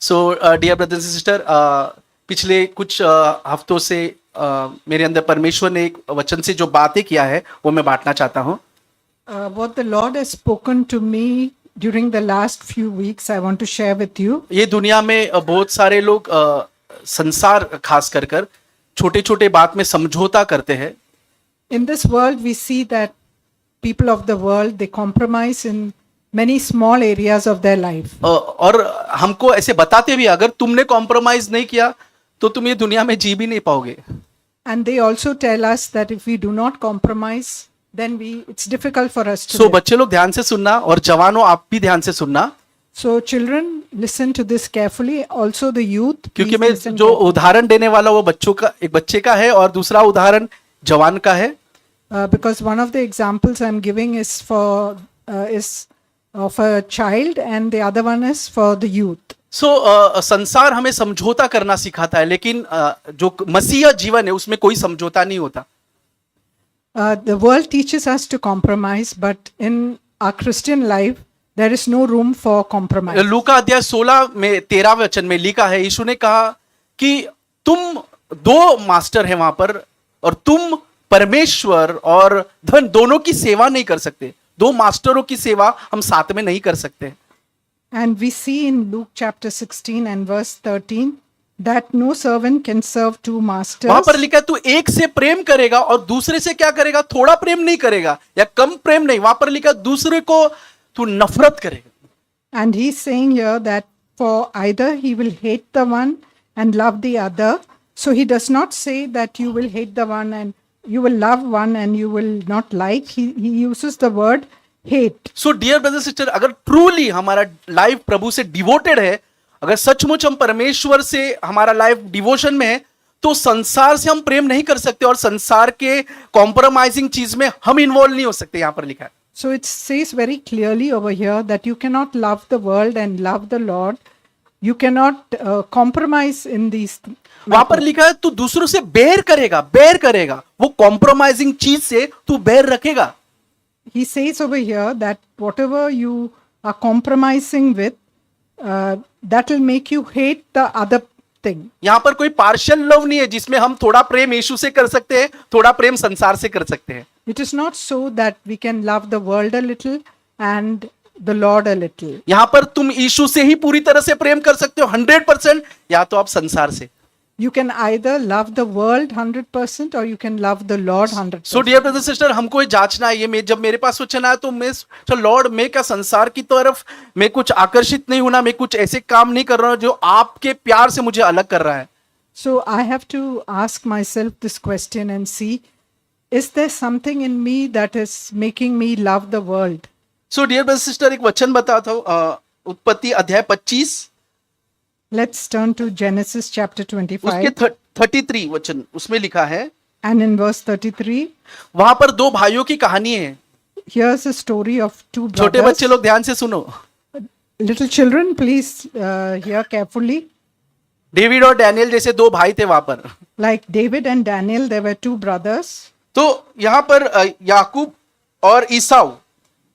So dear brothers and sister, पिछले कुछ हफ्तों से मेरे अंदर परमेश्वर ने एक वचन से जो बातें किया है वो मैं बांटना चाहता हूँ. What the Lord has spoken to me during the last few weeks, I want to share with you. ये दुनिया में बहुत सारे लोग संसार खास कर छोटे छोटे बात में समझौता करते हैं. In this world, we see that people of the world, they compromise in many small areas of their life. और हमको ऐसे बताते भी अगर तुमने कॉम्प्रोमाइज नहीं किया तो तुम ये दुनिया में जी भी नहीं पाओगे. And they also tell us that if we do not compromise, then it's difficult for us to so live. बच्चे लोग ध्यान से सुनना और जवानों आप भी ध्यान से सुनना, So children, listen to this carefully. Also the youth, क्योंकि please मैं listen जो carefully. उदाहरण देने वाला वो बच्चों का एक बच्चे का है और दूसरा उदाहरण जवान का है. Because one of the examples I'm giving is of a child and the other one is for the youth. सो संसार हमें समझौता करना सिखाता है, लेकिन जो मसीह जीवन है उसमें कोई समझौता नहीं होता. The world teaches us to compromise, but in our Christian life, there is no room for compromise. लूका अध्याय 16 में 13 वचन में लिखा है, यीशु ने कहा कि तुम दो मास्टर हैं वहां पर और तुम परमेश्वर और धन दोनों की सेवा नहीं कर सकते. दो मास्टरों की सेवा हम साथ में नहीं कर सकते. And we see in Luke chapter 16 and verse 13 that no servant can serve two masters. वहां पर लिखा है तू एक से प्रेम करेगा और दूसरे से क्या करेगा, थोड़ा प्रेम नहीं करेगा या कम प्रेम नहीं. वहां पर लिखा है दूसरे को तू नफरत करेगा. And he's saying here that for either he will hate the one and love the other. So he does not say that you will hate the one and you will love one and you will not like. He uses the word hate. So dear brother sister, अगर truly हमारा life प्रभु से devoted है, अगर सचमुच हम परमेश्वर से हमारा लाइफ डिवोशन में है, तो संसार से हम प्रेम नहीं कर सकते और संसार के कॉम्प्रोमाइजिंग चीज में हम इन्वॉल्व नहीं हो सकते. यहां पर लिखा है. So it says very clearly over here that you cannot love the world and love the Lord. You cannot compromise in these. वहां पर लिखा है तू दूसरों से बैर करेगा, वो कॉम्प्रोमाइजिंग चीज से तू बैर रखेगा. He says over here that whatever you are compromising with, that will make you hate the other thing. यहां पर कोई पार्शियल लव नहीं है जिसमें हम थोड़ा प्रेम यीशु से कर सकते हैं, थोड़ा प्रेम संसार से कर सकते हैं. It is not so that we can love the world a little and the Lord a little. यहां पर तुम यीशु से ही पूरी तरह से प्रेम कर सकते हो 100%, या तो आप संसार से. You can either love the world 100% or you can love the Lord 100%. So dear brother sister, हमको ये जांचना है. ये जब मेरे पास वचन आया तो मैं लॉर्ड, मैं क्या संसार की तरफ मैं कुछ आकर्षित नहीं होना, मैं कुछ ऐसे काम नहीं कर रहा हूं जो आपके प्यार से मुझे अलग कर रहा है. So I have to ask myself this question and see, is there something in me that is making me love the world? So dear brother sister, एक वचन बताता हूं, उत्पत्ति अध्याय 25 Let's turn to Genesis chapter उसके 25 33 वचन, उसमें लिखा है. and in verse 33, वहां पर दो भाइयों की कहानी है. here's a story of two छोटे brothers. बच्चे लोग ध्यान से सुनो. Little children, please hear carefully. David और डैनियल जैसे दो भाई थे वहां पर. Like David and Daniel, there were two brothers. तो यहां पर याकूब और ईसाऊ.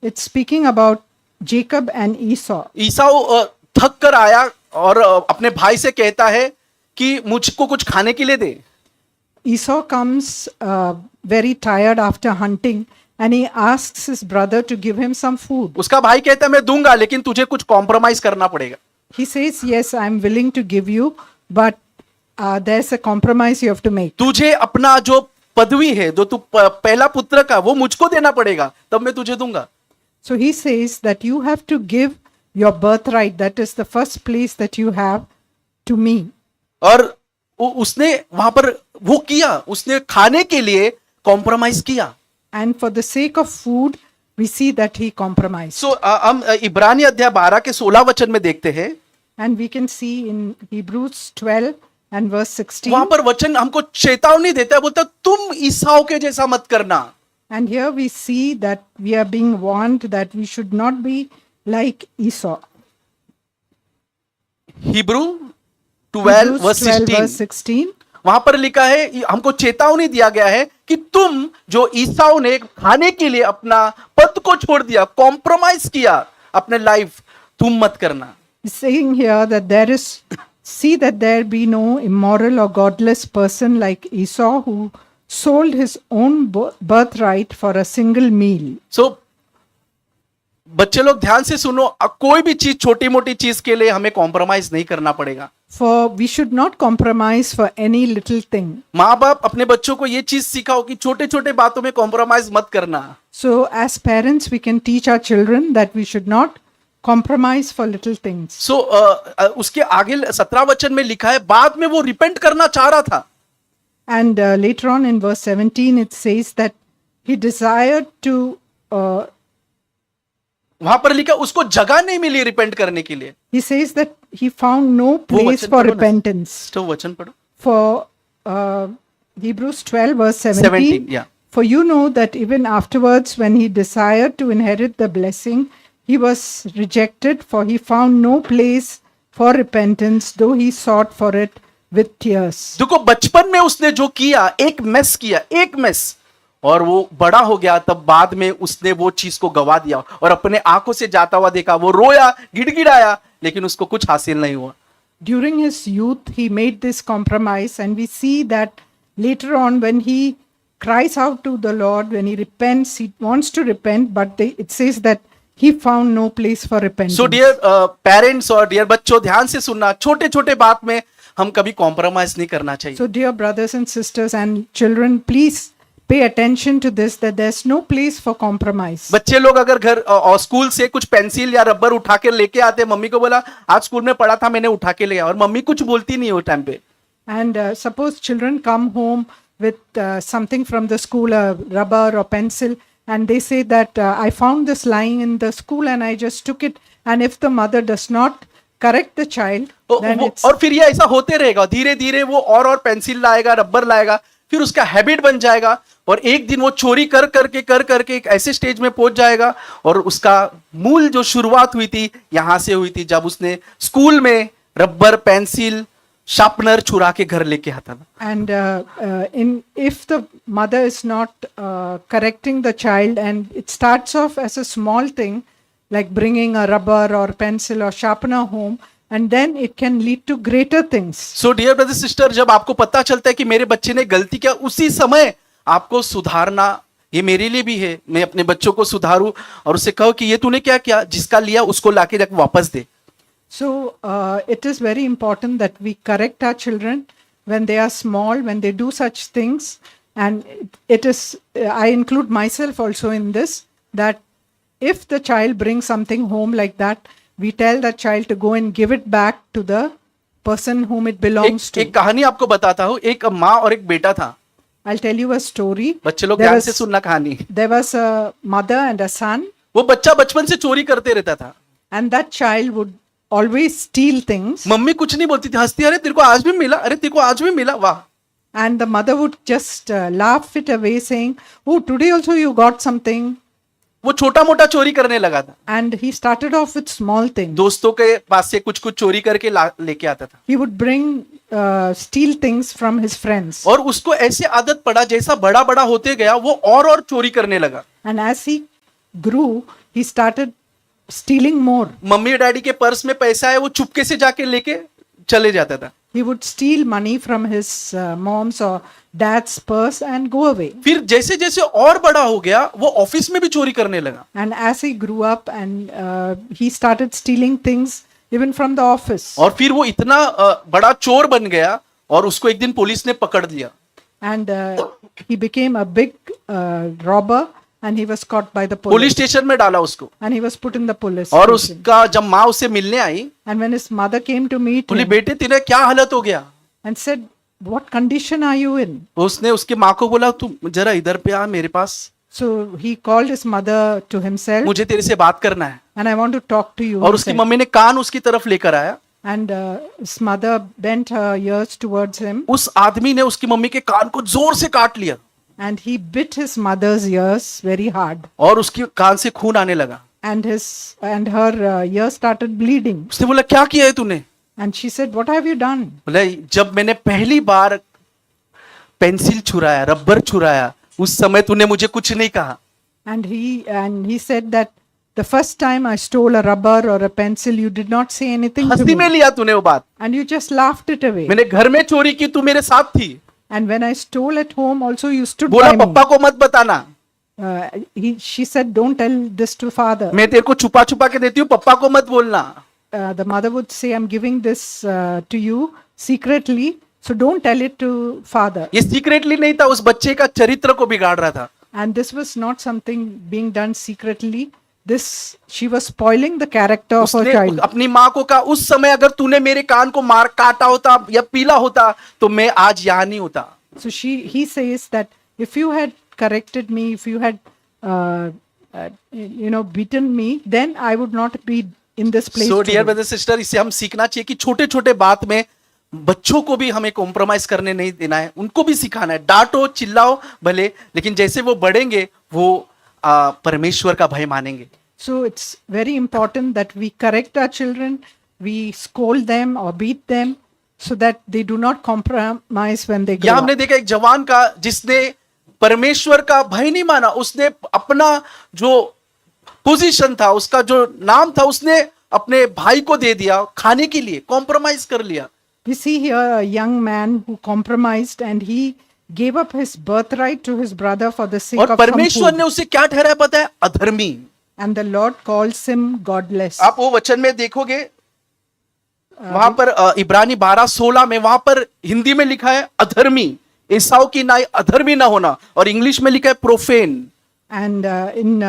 It's speaking about Jacob and Esau. ईसाऊ थक कर आया और अपने भाई से कहता है कि मुझको कुछ खाने के लिए दे. Esau comes very tired after hunting and he asks his brother to give him some food. उसका भाई कहता है मैं दूंगा, लेकिन तुझे कुछ कॉम्प्रोमाइज करना पड़ेगा. He says, yes, I'm willing to give you, but there's a compromise you have to make. तुझे अपना जो पदवी है, जो तू पहला पुत्र का, वो मुझको देना पड़ेगा, तब मैं तुझे दूंगा. So he says that you have to give your birthright, that is the first place that you have, to me. और उसने वहां पर वो किया, उसने खाने के लिए कॉम्प्रोमाइज किया. And for the sake of food, we see that he compromised. सो हम इब्रानी अध्याय 12 के 16 वचन में देखते हैं. And we can see in Hebrews 12 and verse 16. वहां पर वचन हमको चेतावनी देता है, बोलता है तुम ईसाऊ के जैसा मत करना. And here we see that we are being warned that we should not be like Esau. Hebrew 12 Hebrews verse 12 verse 16 16. वहां पर लिखा है, हमको चेतावनी दिया गया है कि तुम जो ईसाऊ ने खाने के लिए अपना पद को छोड़ दिया, कॉम्प्रोमाइज किया अपने लाइफ, तुम मत करना. He's saying here that see that there be no immoral or godless person like Esau who sold his own birthright for a single meal. सो बच्चे लोग ध्यान से सुनो, कोई भी चीज, छोटी मोटी चीज के लिए हमें कॉम्प्रोमाइज नहीं करना पड़ेगा. For we should not compromise for any little thing. माँ बाप अपने बच्चों को ये चीज सिखाओ कि छोटे छोटे बातों में कॉम्प्रोमाइज मत करना. So as parents, we can teach our children that we should not compromise for little things. सो उसके आगे 17 वचन में लिखा है, बाद में वो रिपेंट करना चाह रहा था. And later on in verse 17, it says that he desired to, वहां पर लिखा उसको जगह नहीं मिली रिपेंट करने के लिए. he says that he found no place वचन for पढ़ो ना. repentance. तो वचन पढ़ो. For Hebrews 12, verse 17, yeah. For you know that even afterwards, when he desired to inherit the blessing, he was rejected, for he found no place for repentance, though he sought for it with tears. देखो बचपन में उसने जो किया, एक mess किया, एक mess, और वो बड़ा हो गया तब बाद में उसने वो चीज को गवा दिया और अपने आंखों से जाता हुआ देखा, वो रोया, गिड़गिड़ाया, लेकिन उसको कुछ हासिल नहीं हुआ. During his youth, he made this compromise, and we see that later on, when he cries out to the Lord, when he repents, he wants to repent, but it says that he found no place for repentance. So dear parents और dear बच्चों, ध्यान से सुनना, छोटे छोटे बात में हम कभी कॉम्प्रोमाइज नहीं करना चाहिए. So, dear brothers and sisters and children, please pay attention to this, that there's no place for compromise. बच्चे लोग अगर घर और स्कूल से कुछ पेंसिल या रबर उठा के लेके आते, मम्मी को बोला आज स्कूल में पढ़ा था, मैंने उठा के ले आया, और मम्मी कुछ बोलती नहीं उस टाइम पे. And suppose children come home with something from the school, a rubber or pencil, and they say that I found this lying in the school and I just took it. And if the mother does not correct the child, then it's... और फिर ये ऐसा होते रहेगा, धीरे धीरे वो और पेंसिल लाएगा, रबर लाएगा, फिर उसका हैबिट बन जाएगा, और एक दिन वो चोरी कर करके एक ऐसे स्टेज में पहुंच जाएगा, और उसका मूल जो शुरुआत हुई थी यहां से हुई थी, जब उसने स्कूल में रबर, पेंसिल, शार्पनर चुरा के घर लेके आता था. And if the mother is not correcting the child, and it starts off as a small thing like bringing a rubber or pencil or sharpener home, and then it can lead to greater things. So dear brother sister, जब आपको पता चलता है कि मेरे बच्चे ने गलती किया, उसी समय आपको सुधारना, ये मेरे लिए भी है, मैं अपने बच्चों को सुधारूं और उससे कहो कि ये तूने क्या किया, जिसका लिया उसको लाके जाके वापस दे. So it is very important that we correct our children when they are small, when they do such things. And it is, I include myself also in this, that if the child brings something home like that, we tell that child to go and give it back to the person whom it belongs to. एक कहानी आपको बताता हूँ. एक माँ और एक बेटा था. I'll tell you a story. बच्चे लोग There ध्यान was- से सुनना कहानी. There was a mother and a son, वो बच्चा बचपन से चोरी करते रहता था. and that child would always steal things. Mummy कुछ नहीं बोलती थी, हंसती, अरे तेरे को आज भी मिला, अरे तेरे को आज भी मिला, वाह. And the mother would just laugh it away, saying, "Oh, today also you got something." वो छोटा मोटा चोरी करने लगा था. And he started off with small things. दोस्तों के पास से कुछ कुछ चोरी करके लेके आता था. He would bring, steal things from his friends. और उसको ऐसे आदत पड़ा, जैसा बड़ा बड़ा होते गया वो और चोरी करने लगा. And as he grew, he started stealing more. Mummy daddy के पर्स में पैसा है, वो चुपके से जाके लेके चले जाता था. He would steal money from his mom's or dad's purse and go away. फिर जैसे जैसे और बड़ा हो गया, वो ऑफिस में भी चोरी करने लगा. And as he grew up, and he started stealing things even from the office. और फिर वो इतना बड़ा चोर बन गया, और उसको एक दिन पुलिस ने पकड़ लिया. And he became a big robber, and he was caught by the police police. Station में डाला उसको. And he was put in the police और station. उसका जब माँ उसे मिलने आई, And when his mother came to meet बोली him बेटे तेरा क्या हालत हो गया. and said, "What condition are you in?" उसने उसके माँ को बोला तू जरा इधर पे आ मेरे पास, So he called his mother to himself, मुझे तेरे से बात करना है. and I want to talk to you. और he उसकी said. मम्मी ने कान उसकी तरफ लेकर आया. And his mother bent her ears towards him, उस आदमी ने उसकी मम्मी के कान को जोर से काट लिया, and he bit his mother's ears very hard, और उसकी कान से खून आने लगा. and her ears started bleeding. उसने बोला क्या किया है तूने. And she said, "What have you done?" बोला जब मैंने पहली बार पेंसिल छुराया, रबर छुराया, उस समय तूने मुझे कुछ नहीं कहा. And he said that the first time I stole a rubber or a pencil, you did not say anything to हंसी में me. लिया तूने वो बात. And you just laughed it away. मैंने घर में चोरी की, तू मेरे साथ थी. And when I stole at home, also you stood बोला by me. पप्पा को मत बताना, She said, don't tell this to father. मैं तेरे को छुपा छुपा के देती हूँ, पप्पा को मत बोलना. The mother would say, I'm giving this to you secretly, so don't tell it to father. ये सीक्रेटली नहीं था, उस बच्चे का चरित्र को बिगाड़ रहा था. And this was not something being done secretly. She was spoiling the character of her उसने child. अपनी माँ को कहा, उस समय अगर तूने मेरे कान को मार काटा होता या पीला होता तो मैं आज यहाँ नहीं होता. So he says that if you had corrected me, if you had, beaten me, then I would not be in this place. So today. dear brother sister, इससे हम सीखना चाहिए कि छोटे छोटे बात में बच्चों को भी हमें कॉम्प्रोमाइज करने नहीं देना है, उनको भी सिखाना है. डांटो चिल्लाओ भले, लेकिन जैसे वो बढ़ेंगे वो परमेश्वर का भय मानेंगे. So it's very important that we correct our children, we scold them or beat them so that they do not compromise when they grow या up. हमने देखा एक जवान का जिसने परमेश्वर का भय नहीं माना, उसने अपना जो पोजीशन था, उसका जो नाम था, उसने अपने भाई को दे दिया खाने के लिए, कॉम्प्रोमाइज कर लिया. We see here a young man who compromised and he gave up his birthright to his brother for the sake और of some परमेश्वर ने food. उसे क्या ठहराया पता है? अधर्मी. And the Lord calls him godless. आप वो वचन में देखोगे, वहां पर इब्रानी 12:16 में वहां पर हिंदी में लिखा है अधर्मी, एसाव की नाई अधर्मी ना होना, और इंग्लिश में लिखा है profane. And in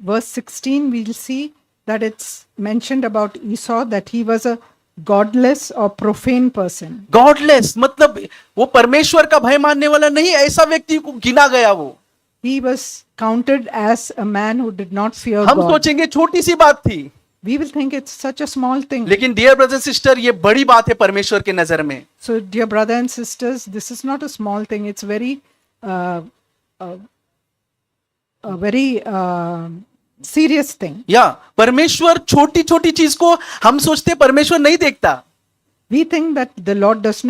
verse 16, we'll see that it's mentioned about Esau that he was a godless or profane person. Godless मतलब वो परमेश्वर का भय मानने वाला नहीं, ऐसा व्यक्ति को गिना गया. वो He was counted as a man who did not fear हम God. सोचेंगे छोटी सी बात थी, We will think it's such a small thing. लेकिन डियर ब्रदर सिस्टर ये बड़ी बात है परमेश्वर के नजर में. So, dear brother and sisters, this is not a small thing. It's very, a very serious thing. या परमेश्वर छोटी छोटी चीज को हम सोचते परमेश्वर नहीं देखता. We think that the Lord does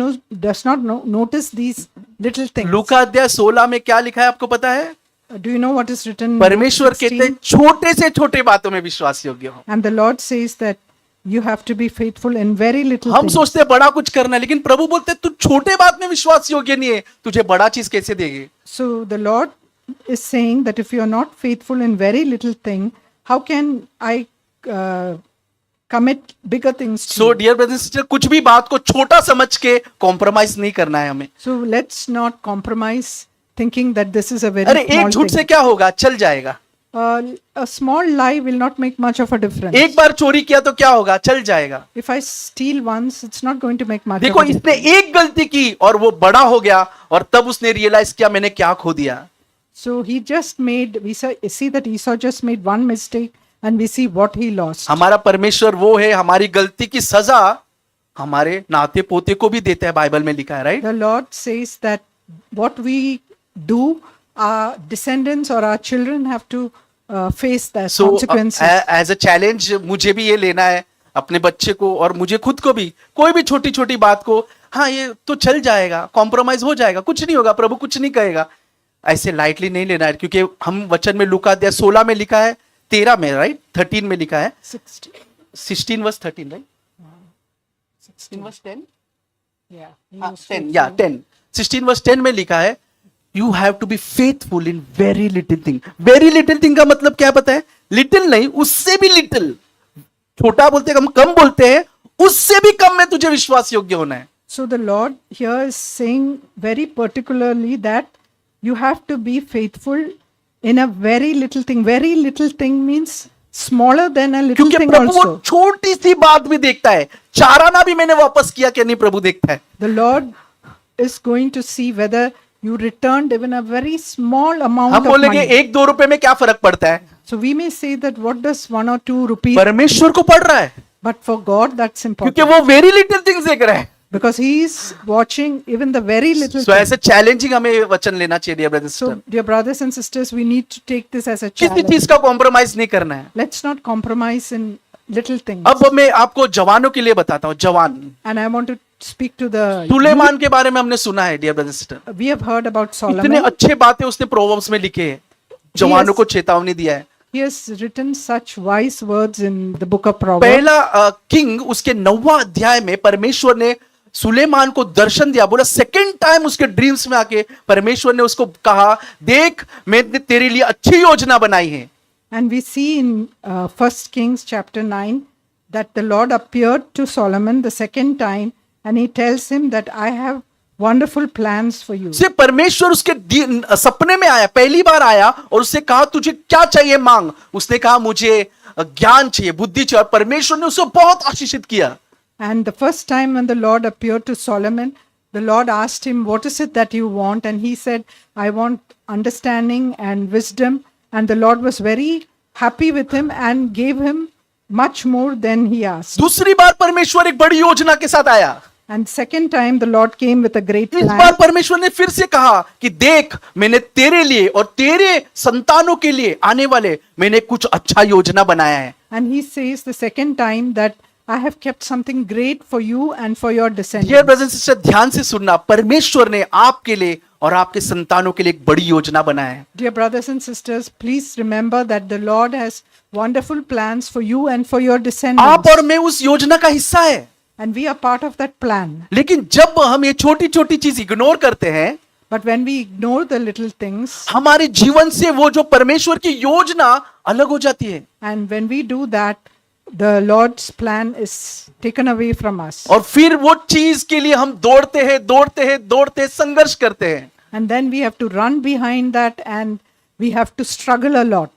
not notice these little things. लूका अध्याय 16 में क्या लिखा है आपको पता है? Do you know what is written? in परमेश्वर Luke कहते 16? हैं छोटे से छोटे बातों में विश्वास योग्य हो. And the Lord says that you have to be faithful in very little हम things. सोचते हैं बड़ा कुछ करना है, लेकिन प्रभु बोलते हैं तू छोटे बात में विश्वास योग्य नहीं है, तुझे बड़ा चीज कैसे देंगे? So the Lord is saying that if you are not faithful in very little thing, how can I commit bigger things to so you? Dear brother sister, कुछ भी बात को छोटा समझ के कॉम्प्रोमाइज नहीं करना है हमें. So let's not compromise thinking that this is a very अरे एक small झूठ से thing. क्या होगा, चल जाएगा. A small lie will not make much of a difference. एक बार चोरी किया तो क्या होगा, चल जाएगा. If I steal once, it's not going to make much देखो of a इसने difference. एक गलती की और वो बड़ा हो गया, और तब उसने रियलाइज किया मैंने क्या खो दिया. So he just made, we see that Esau just made one mistake and we see what he lost. हमारा परमेश्वर वो है, हमारी गलती की सजा हमारे नाते पोते को भी देता है, बाइबल में लिखा है, right? The Lord says that what we do, our descendants or our children have to face the so consequences. As a challenge मुझे भी ये लेना है अपने बच्चे को और मुझे खुद को भी, कोई भी छोटी छोटी बात को, हाँ ये तो चल जाएगा, कॉम्प्रोमाइज हो जाएगा, कुछ नहीं होगा, प्रभु कुछ नहीं कहेगा, ऐसे लाइटली नहीं लेना है. क्योंकि हम वचन में लूका अध्याय 16 में लिखा है, 13 में, राइट, 13 में लिखा है, 16 verse 13, right, 16 verse 10, Yeah. he हाँ, was 10, faithful. या 10, 16 वर्स 10 में लिखा है, you have to be faithful in very little thing. Very little thing का मतलब क्या पता है? लिटिल नहीं, उससे भी लिटिल, छोटा बोलते हैं, हम कम बोलते हैं, उससे भी कम में तुझे विश्वास योग्य होना है. So the Lord here is saying very particularly that you have to be faithful in a very little thing. Very little thing means smaller than a little क्योंकि thing प्रभु वो also. छोटी सी बात भी देखता है. चाराना भी मैंने वापस किया क्या नहीं, प्रभु देखता है. The Lord is going to see whether you returned even a very small amount हम of बोलेंगे money. 1-2 रुपए में क्या फर्क पड़ता है? So we may say that what does 1 or 2 rupees, परमेश्वर को पड़ रहा है, but for God that's क्योंकि important. वो वेरी लिटिल थिंग्स देख रहा है. Because He is watching even the very little so thing. ऐसे चैलेंजिंग हमें वचन लेना चाहिए dear brothers. So dear brothers and sisters, we need to take this as a किसी challenge. चीज का कॉम्प्रोमाइज नहीं करना है. Let's not compromise in little things. अब मैं आपको जवानों के लिए बताता हूँ. जवान And I want to speak to the Suleman के बारे में हमने सुना है dear brother sister. we have heard about इतने Solomon. अच्छे बातें उसने प्रोवर्ब्स में लिखे हैं, जवानों को चेतावनी दिया है. He has written such wise words in the book of Proverbs. पहला किंग उसके 9वां अध्याय में परमेश्वर ने सुलेमान को दर्शन दिया, बोला सेकंड टाइम उसके ड्रीम्स में आके परमेश्वर ने उसको कहा, देख मैंने तेरे लिए अच्छी योजना बनाई है. And we see in 1 Kings chapter 9 that the Lord appeared to Solomon the second time and he tells him that I have wonderful plans for you. से परमेश्वर उसके सपने में आया, पहली बार आया और उससे कहा तुझे क्या चाहिए मांग. उसने कहा मुझे ज्ञान चाहिए, बुद्धि चाहिए, और परमेश्वर ने उसे बहुत आशीषित किया. And the first time when the Lord appeared to Solomon, the Lord asked him, what is it that you want? And he said, I want understanding and wisdom. And the Lord was very happy with him and gave him much more than he asked. दूसरी बार परमेश्वर एक बड़ी योजना के साथ आया. And second time the Lord came with a great इस plan. बार परमेश्वर ने फिर से कहा कि देख मैंने तेरे लिए और तेरे संतानों के लिए आने वाले मैंने कुछ अच्छा योजना बनाया है. And he says the second time that I have kept something great for you and for your dear descendants. Brothers and sister, ध्यान से सुनना, परमेश्वर ने आपके लिए और आपके संतानों के लिए एक बड़ी योजना बनाया है. Dear brothers and sisters, please remember that the Lord has wonderful plans for you and for your आप descendants. और मैं उस योजना का हिस्सा है. And we are part of that plan. लेकिन जब हम ये छोटी छोटी चीज इग्नोर करते हैं, But when we ignore the little things हमारे जीवन से वो जो परमेश्वर की योजना अलग हो जाती है. and when we do that, the Lord's plan is taken away from us. और फिर वो चीज के लिए हम दौड़ते हैं, संघर्ष करते हैं. And then we have to run behind that and we have to struggle a lot.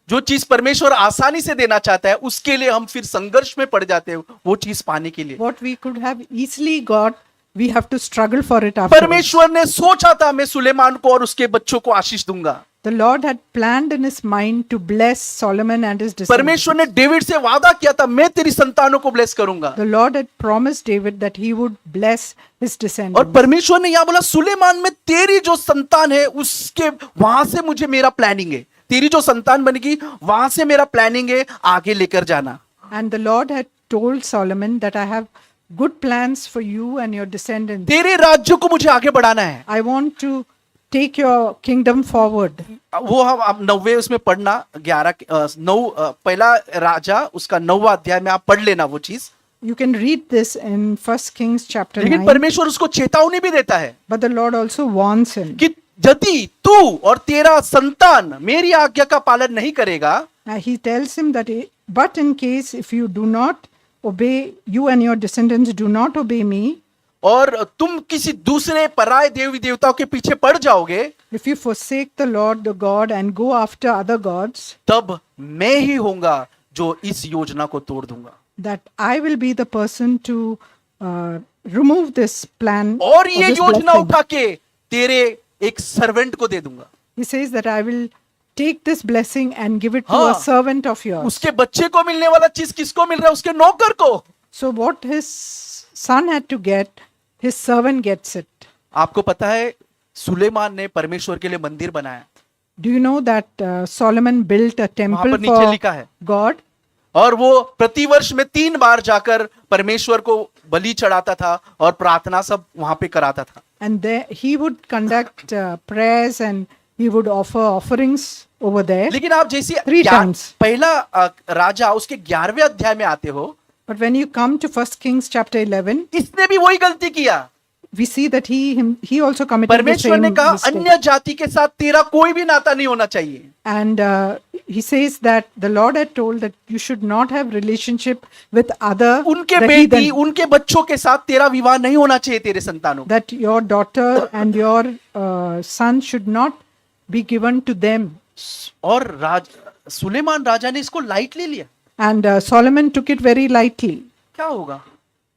जो चीज परमेश्वर आसानी से देना चाहता है उसके लिए हम फिर संघर्ष में पड़ जाते हैं वो चीज पाने के लिए. What we could have easily got, we have to struggle for it afterwards. परमेश्वर ने सोचा था मैं सुलेमान को और उसके बच्चों को आशीष दूंगा. The Lord had planned in his mind to bless Solomon and his descendants. परमेश्वर ने डेविड से वादा किया था मैं तेरी संतानों को ब्लेस करूंगा. The Lord had promised David that he would bless his और descendants. परमेश्वर ने यहां बोला सुलेमान में तेरी जो संतान है उसके वहां से मुझे मेरा प्लानिंग है. तेरी जो संतान बनेगी वहां से मेरा प्लानिंग है आगे लेकर जाना. And the Lord had told Solomon that I have good plans for you and your descendants. तेरे राज्य को मुझे आगे बढ़ाना है. I want to take your kingdom forward. वो हम आप 9वें उसमें पढ़ना 9 पहला राजा उसका 9वां अध्याय में आप पढ़ लेना वो चीज. You can read this in 1 Kings chapter लेकिन 9. परमेश्वर उसको चेतावनी भी देता है But the Lord also warns him. कि यदि तू और तेरा संतान मेरी आज्ञा का पालन नहीं करेगा, He tells him that, but in case if you do not obey, you and your descendants do not obey me, और तुम किसी दूसरे पराये देवी देवताओं के पीछे पड़ जाओगे, if you forsake the Lord the God and go after other gods, तब मैं ही होऊंगा जो इस योजना को तोड़ दूंगा. that I will be the person to remove this plan. और or ये this योजना blessing. उठा के तेरे एक सर्वेंट को दे दूंगा. He says that I will take this blessing and give it to हाँ. a servant of yours. उसके बच्चे को मिलने वाला चीज किसको मिल रहा है? उसके नौकर को. So what his son had to get, his servant gets it. आपको पता है सुलेमान ने परमेश्वर के लिए मंदिर बनाया. Do you know that Solomon built a वहां temple पर नीचे लिखा for है. God? और वो प्रतिवर्ष में 3 बार जाकर परमेश्वर को बलि चढ़ाता था और प्रार्थना सब वहां पे कराता था. And there he would conduct prayers and he would offer offerings over there. लेकिन आप जैसे 3 times. पहला राजा उसके 11वें अध्याय में आते हो, But when you come to 1 Kings chapter 11, इसने भी वही गलती किया. we see that he also committed the परमेश्वर same ने कहा mistake. अन्य जाति के साथ तेरा कोई भी नाता नहीं होना चाहिए. And he says that the Lord had told that you should not have relationship with other उनके the बेटी heathen, उनके बच्चों के साथ तेरा विवाह नहीं होना चाहिए तेरे संतानों. that your daughter and your son should not be given to them. और सुलेमान राजा ने इसको लाइटली लिया. And Solomon took it very lightly. क्या होगा?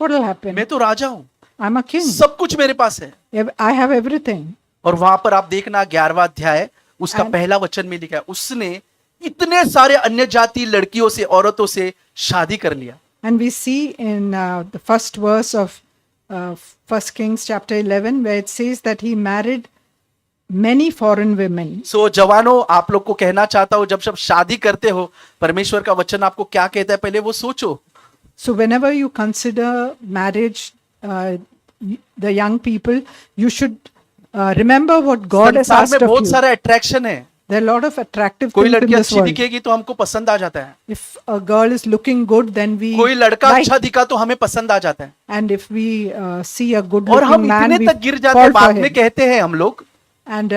What will happen? मैं तो राजा हूं, I'm a king. सब कुछ मेरे पास है. I have everything. और वहां पर आप देखना 11वां अध्याय उसका And- पहला वचन में लिखा है उसने इतने सारे अन्य जाति लड़कियों से औरतों से शादी कर लिया. And we see in the first verse of 1 Kings chapter 11 where it says that he married many foreign women. सो जवानों, आप लोग को कहना चाहता हूं जब शादी करते हो परमेश्वर का वचन आपको क्या कहता है पहले वो सोचो. So whenever you consider marriage, the young people, you should remember what God has संसार asked में of बहुत you. सारा अट्रैक्शन है. There are a lot of attractive कोई things in लड़की this अच्छी world. दिखेगी तो हमको पसंद आ जाता है, If a girl is looking good, then we कोई लड़का like, अच्छा दिखा तो हमें पसंद आ जाता है, and if we see a good और हम looking man, इतने we तक गिर जाते हैं, fall for बाद में him. कहते हैं हम लोग, And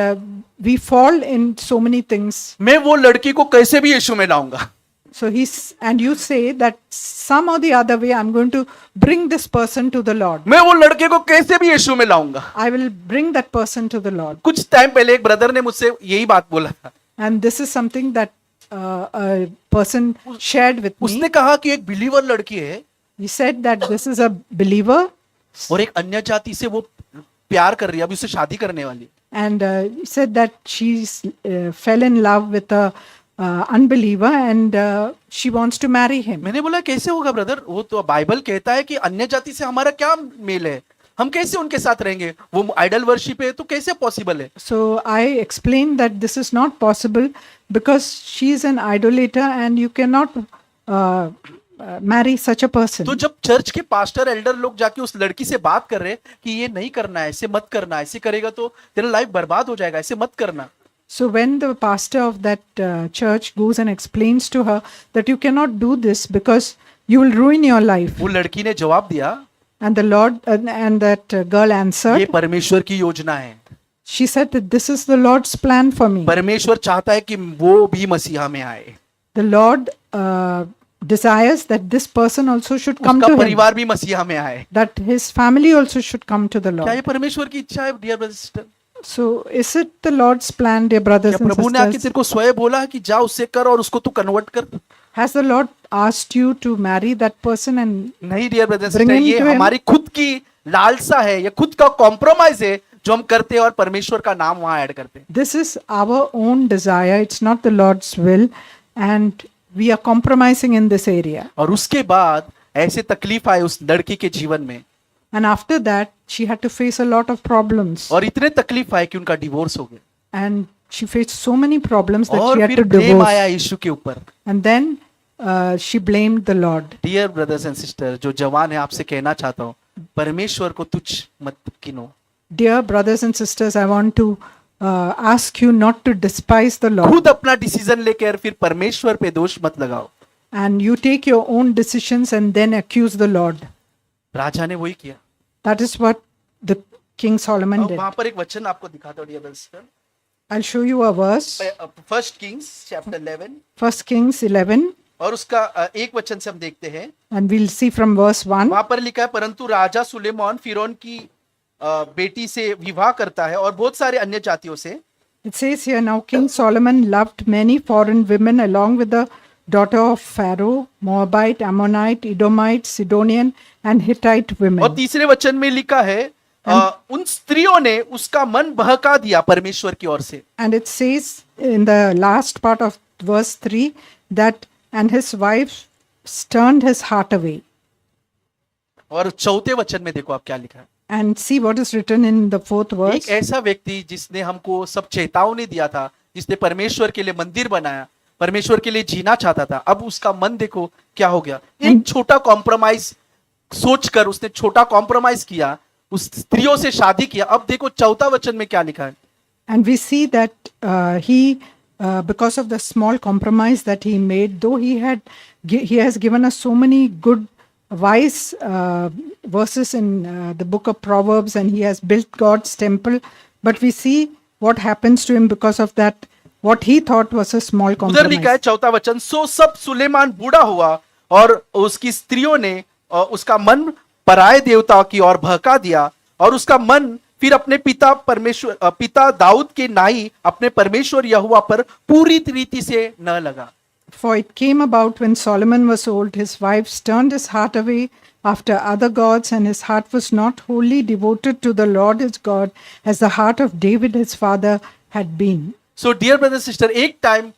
we fall in so many things. मैं वो लड़की को कैसे भी यीशु में लाऊंगा. So and you say that some or the other way, I'm going to bring this person to the Lord. मैं वो लड़के को कैसे भी यीशु में लाऊंगा. I will bring that person to the Lord. कुछ टाइम पहले एक ब्रदर ने मुझसे यही बात बोला था. And this is something that a person shared with me. उसने कहा कि एक बिलीवर लड़की है He said that this is a believer, और एक अन्य जाति से वो प्यार कर रही है, अभी उससे शादी करने वाली है. and he said that she's fell in love with a unbeliever, and she wants to marry him. मैंने बोला कैसे होगा ब्रदर, वो तो बाइबल कहता है कि अन्य जाति से हमारा क्या मेल है, हम कैसे उनके साथ रहेंगे, वो आइडल वर्शिप है तो कैसे पॉसिबल है. So I explained that this is not possible because she is an idolater and you cannot marry such a person. तो जब चर्च के पास्टर एल्डर लोग जाके उस लड़की से बात कर रहे हैं कि ये नहीं करना है, ऐसे मत करना, ऐसे करेगा तो तेरा लाइफ बर्बाद हो जाएगा, ऐसे मत करना. So when the pastor of that church goes and explains to her that you cannot do this because you will ruin your life, वो लड़की ने जवाब दिया, and the Lord and that girl ये answered, परमेश्वर की योजना है. she said that this is the Lord's plan for me. परमेश्वर चाहता है कि वो भी मसीहा में आए, The Lord desires that this person also should come उसका to him, परिवार भी मसीहा में आए. that his family also should come to the क्या Lord. ये परमेश्वर की इच्छा है dear brother sister? So is it the Lord's plan, dear brothers क्या and प्रभु ने आके sisters? तेरे को स्वयं बोला है कि जा उससे कर और उसको तू कन्वर्ट कर? Has the Lord asked you to marry that person? And नहीं dear brother Bring sister, him ये to him. हमारी खुद की लालसा है, ये खुद का कॉम्प्रोमाइज है जो हम करते हैं और परमेश्वर का नाम वहां ऐड करते हैं. this is our own desire, it's not the Lord's will, and we are compromising in this area. और उसके बाद ऐसे तकलीफ आए उस लड़की के जीवन में, And after that, she had to face a lot of problems. और इतने तकलीफ आए कि उनका डिवोर्स हो गया, And she faced so many problems that she और had फिर to प्रेम आया divorce. यीशु के ऊपर. And then she blamed the Lord. Dear brothers and sister, जो जवान है आपसे कहना चाहता हूँ, परमेश्वर को तुच्छ मत गिनो. Dear brothers and sisters, I want to ask you not to despise the Lord. खुद अपना डिसीजन लेकर फिर परमेश्वर पे दोष मत लगाओ. And you take your own decisions and then accuse the Lord. राजा ने वही किया. That is what the King Solomon और did. वहां पर एक वचन आपको दिखाता हूँ dear brothers sister. I'll show you a verse. First Kings chapter 11 1 Kings 11, और उसका एक वचन से हम देखते हैं. and we'll see from verse 1. वहां पर लिखा है, परंतु राजा सुलेमान फिरौन की बेटी से विवाह करता है और बहुत सारे अन्य जातियों से. It says here, now King Solomon loved many foreign women along with the daughter of Pharaoh, Moabite, Ammonite, Edomite, Sidonian, and Hittite और women. तीसरे वचन में लिखा है, उन स्त्रियों ने उसका मन बहका दिया परमेश्वर की ओर से. And it says in the last part of verse 3 that, and his wife turned his heart away. और चौथे वचन में देखो आप क्या लिखा है. And see what is written in the fourth एक verse. ऐसा व्यक्ति जिसने हमको सब चेतावनी दिया था, जिसने परमेश्वर के लिए मंदिर बनाया, परमेश्वर के लिए जीना चाहता था, अब उसका मन देखो क्या हो गया. एक छोटा कॉम्प्रोमाइज सोचकर उसने छोटा कॉम्प्रोमाइज किया, उस स्त्रियों से शादी किया. अब देखो चौथा वचन में क्या लिखा है. And we see that because of the small compromise that he made, though he has given us so many good, wise verses in the book of Proverbs, and he has built God's temple, but we see what happens to him because of that, what he thought was a small उधर लिखा है compromise. चौथा वचन, सो सब सुलेमान बूढ़ा हुआ और उसकी स्त्रियों ने उसका मन पराये देवता की ओर बहका दिया, और उसका मन फिर अपने पिता दाऊद के नाई अपने परमेश्वर यहोवा पर पूरी रीति से न लगा. For it came about when Solomon was old, his wives turned his heart away after other gods, and his heart was not wholly devoted to the Lord his God, as the heart of David his father had been. So dear brother sister, एक time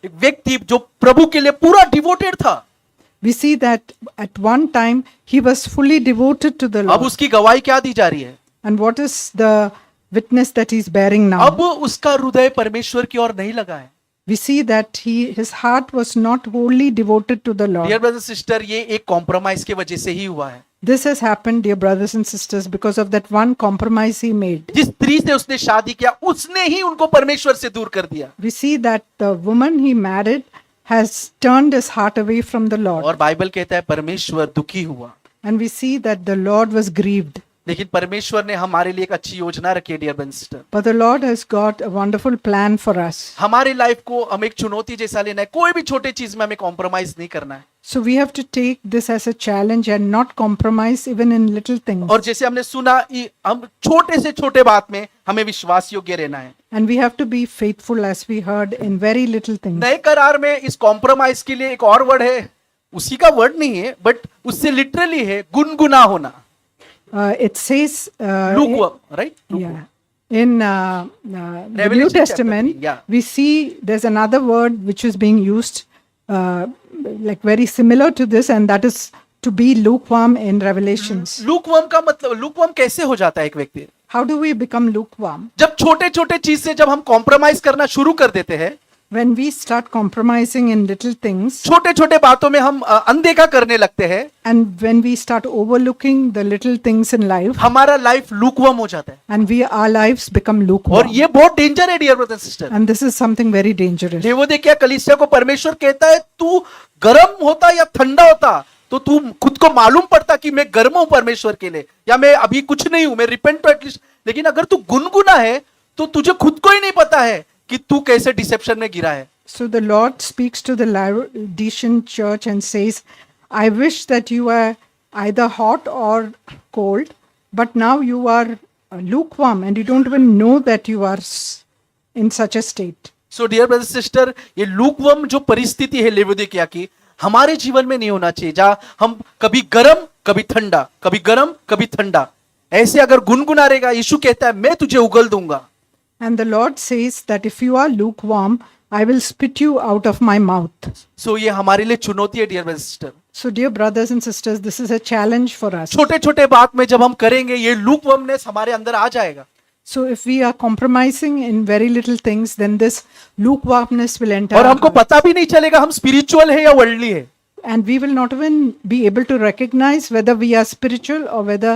एक व्यक्ति जो प्रभु के लिए पूरा devoted था, We see that at one time he was fully devoted to the अब Lord. उसकी गवाही क्या दी जा रही है. And what is the witness that he's bearing now? अब उसका हृदय परमेश्वर की ओर नहीं लगा है. We see that his heart was not wholly devoted to the dear Lord. Brother sister, ये एक कॉम्प्रोमाइज के वजह से ही हुआ है. This has happened, dear brothers and sisters, because of that one compromise he made. जिस स्त्री से उसने शादी किया उसने ही उनको परमेश्वर से दूर कर दिया। We see that the woman he married has turned his heart away from the Lord. और बाइबल कहता है परमेश्वर दुखी हुआ। And we see that the Lord was grieved. लेकिन परमेश्वर ने हमारे लिए एक अच्छी योजना रखी है dear brother sister. But the Lord has got a wonderful plan for us. हमारी लाइफ को हम एक चुनौती जैसा लेना है, कोई भी छोटे चीज में हमें कॉम्प्रोमाइज नहीं करना है। So we have to take this as a challenge and not compromise even in little things. और जैसे हमने सुना हम छोटे से छोटे बात में हमें विश्वास योग्य रहना है। And we have to be faithful, as we heard, in very little things. नए करार में इस कॉम्प्रोमाइज के लिए एक और वर्ड है, उसी का वर्ड नहीं है बट उससे लिटरली है गुनगुना होना। It says, lukewarm, right? yeah, in the New Revelation chapter Testament, 3, yeah. we see there's another word which is being used, like very similar to this, and that is to be lukewarm in Revelations. लूकवर्म का मतलब, लूकवर्म कैसे हो जाता है एक व्यक्ति? How do we become lukewarm? जब छोटे छोटे चीज से जब हम कॉम्प्रोमाइज करना शुरू कर देते हैं, When we start compromising in little things, छोटे छोटे बातों में हम अनदेखा करने लगते हैं, and when we start overlooking the little things in life, हमारा लाइफ लूकवर्म हो जाता है। and our lives become और lukewarm. ये बहुत डेंजर है dear brother sister. And this is something very dangerous. Devodaya कलीसिया को परमेश्वर कहता है तू गर्म होता या ठंडा होता तो तू खुद को मालूम पड़ता कि मैं गर्म हूं परमेश्वर के लिए, या मैं अभी कुछ नहीं हूं, मैं रिपेंट तो एटलीस्ट। लेकिन अगर तू गुनगुना है तो तुझे खुद को ही नहीं पता है कि तू कैसे डिसेप्शन में गिरा है। So the Lord speaks to the Laodicean church and says, I wish that you were either hot or cold, but now you are lukewarm and you don't even know that you are in such a state. So dear brother sister, ये lukewarm जो परिस्थिति है लेवोदिकिया की, हमारे जीवन में नहीं होना चाहिए, जहां हम कभी गर्म कभी ठंडा, कभी गर्म कभी ठंडा, ऐसे अगर गुनगुना रहेगा, यीशु कहता है मैं तुझे उगल दूंगा। And the Lord says that if you are lukewarm, I will spit you out of my mouth. सो ये हमारे लिए चुनौती है dear brother sister. So dear brothers and sisters, this is a challenge for us. छोटे छोटे बात में जब हम करेंगे, ये लूकवर्मनेस हमारे अंदर आ जाएगा। So if we are compromising in very little things, then this lukewarmness will enter और our हमको heart. पता भी नहीं चलेगा हम स्पिरिचुअल है या वर्ल्डली है। And we will not even be able to recognize whether we are spiritual or whether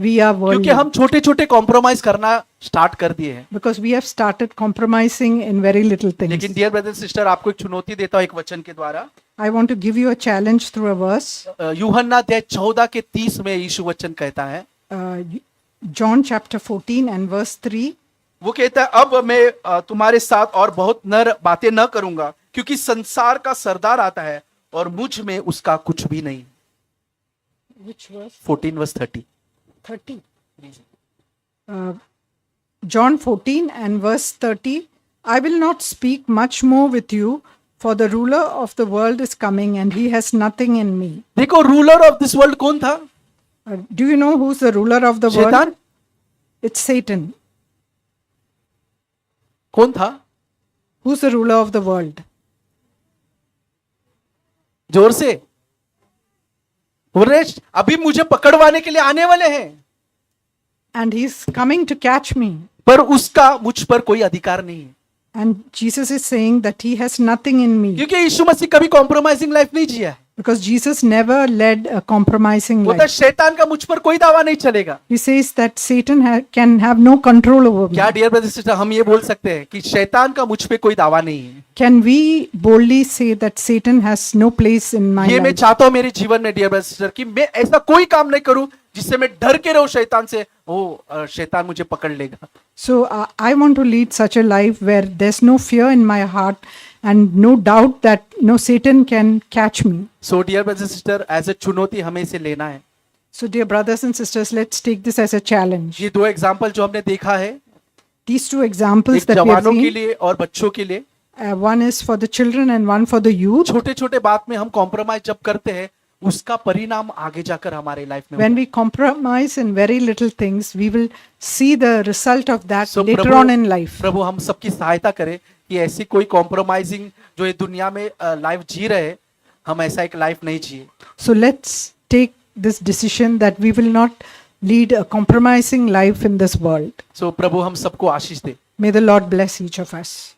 we are क्योंकि worldly. हम छोटे छोटे कॉम्प्रोमाइज करना स्टार्ट कर दिए हैं। Because we have started compromising in very little things. लेकिन डियर ब्रदर सिस्टर, आपको एक चुनौती देता हूं एक वचन के द्वारा। I want to give you a challenge through a verse. यूहन्ना अध्याय 14 के 30 में यीशु वचन कहता है, John chapter 14 and verse 3. वो कहता है अब मैं तुम्हारे साथ और बहुत नर बातें न करूंगा, क्योंकि संसार का सरदार आता है और मुझ में उसका कुछ भी नहीं। Which verse? 14 verse 30। 30. John 14 and verse 30. I will not speak much more with you, for the ruler of the world is coming and he has nothing in me. देखो, रूलर ऑफ दिस वर्ल्ड कौन था? Do you know who's the ruler of the world? शैतान। It's Satan. कौन था? Who's the ruler of the world? जोर से अभी मुझे पकड़वाने के लिए आने वाले हैं, And he's coming to catch me. पर उसका मुझ पर कोई अधिकार नहीं है। And Jesus is saying that he has nothing in me. क्योंकि यीशु मसीह कभी कॉम्प्रोमाइजिंग लाइफ नहीं जिया है। Because Jesus never led a compromising वो life. शैतान का मुझ पर कोई दावा नहीं चलेगा। He says that Satan can have no control over me. क्या डियर ब्रदर सिस्टर, हम ये बोल सकते हैं कि शैतान का मुझ पे कोई दावा नहीं है? Can we boldly say that Satan has no place in my ये मैं life? चाहता हूं मेरे जीवन में डियर ब्रदर सिस्टर कि मैं ऐसा कोई काम नहीं करूं जिससे मैं डर के रहूं शैतान से, शैतान मुझे पकड़ लेगा। So I want to lead such a life where there's no fear in my heart and no doubt that no Satan can catch me. So dear brother sister, as a चुनौती हमें इसे लेना है। So dear brothers and sisters, let's take this as a challenge. ये दो example जो हमने देखा है, These two examples एक that we have जवानों के seen, लिए और बच्चों के लिए, one is for the children and one for the youth. छोटे छोटे बात में हम कॉम्प्रोमाइज जब करते हैं, उसका परिणाम आगे जाकर हमारे लाइफ में When we compromise in very little things, we will see the result of that So, later Prabhu- on in life. प्रभु हम सबकी सहायता करे कि ऐसी कोई कॉम्प्रोमाइजिंग जो ये दुनिया में लाइफ जी रहे, हम ऐसा एक लाइफ नहीं जिए। So let's take this decision that we will not lead a compromising life in this world. सो प्रभु हम सबको आशीष दे। May the Lord bless each of us.